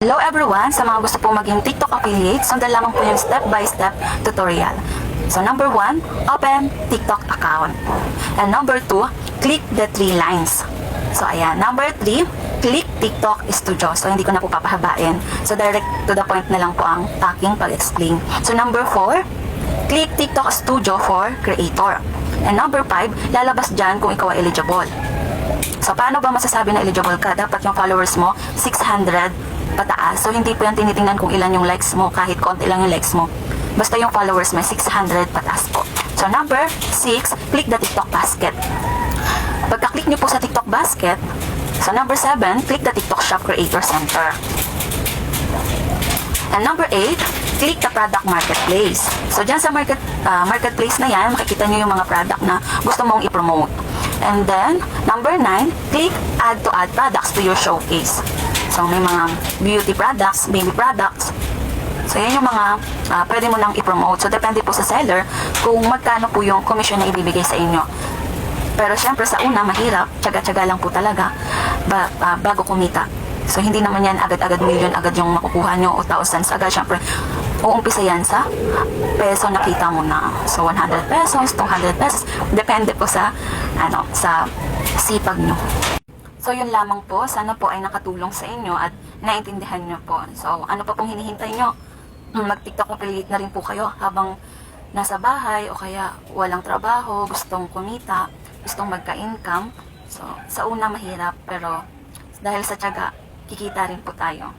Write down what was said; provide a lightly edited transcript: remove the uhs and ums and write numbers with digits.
Hello everyone! Sa mga gusto pong maging TikTok affiliate, sundan lamang po yung step-by-step tutorial. So number 1, open TikTok account. And number 2, click the 3 lines. So ayan, number 3, click TikTok Studio. So hindi ko na po papahabain. So direct to the point na lang po ang aking pag-explain. So number 4, click TikTok Studio for Creator. And number 5, lalabas dyan kung ikaw ay eligible. So paano ba masasabi na eligible ka? Dapat yung followers mo 600 pataas. So hindi po yan tinitingnan kung ilan yung likes mo, kahit konti lang yung likes mo. Basta yung followers may 600 pataas po. So number 6, click the TikTok basket. Pagka-click nyo po sa TikTok basket, so number 7, click the TikTok Shop Creator Center. And number 8, click the product marketplace. So dyan sa marketplace na yan, makikita nyo yung mga product na gusto mong i-promote. And then, number 9, click add to add products to your showcase. So may mga beauty products, baby products. So yan yung mga pwede mo nang i-promote. So depende po sa seller kung magkano po yung commission na ibibigay sa inyo. Pero syempre sa una, mahirap. Tsaga-tsaga lang po talaga bago kumita. So hindi naman yan agad-agad million agad yung makukuha nyo o thousands agad. Syempre, uumpisa yan sa peso na kita mo na. So 100 pesos, 200 pesos. Depende po sa, sa sipag nyo. So yun lamang po, sana po ay nakatulong sa inyo at naintindihan nyo po. So ano pa pong hinihintay nyo? Mag-TikTok affiliate na rin po kayo habang nasa bahay o kaya walang trabaho, gustong kumita, gustong magka-income. So sa una mahirap pero dahil sa tiyaga, kikita rin po tayo.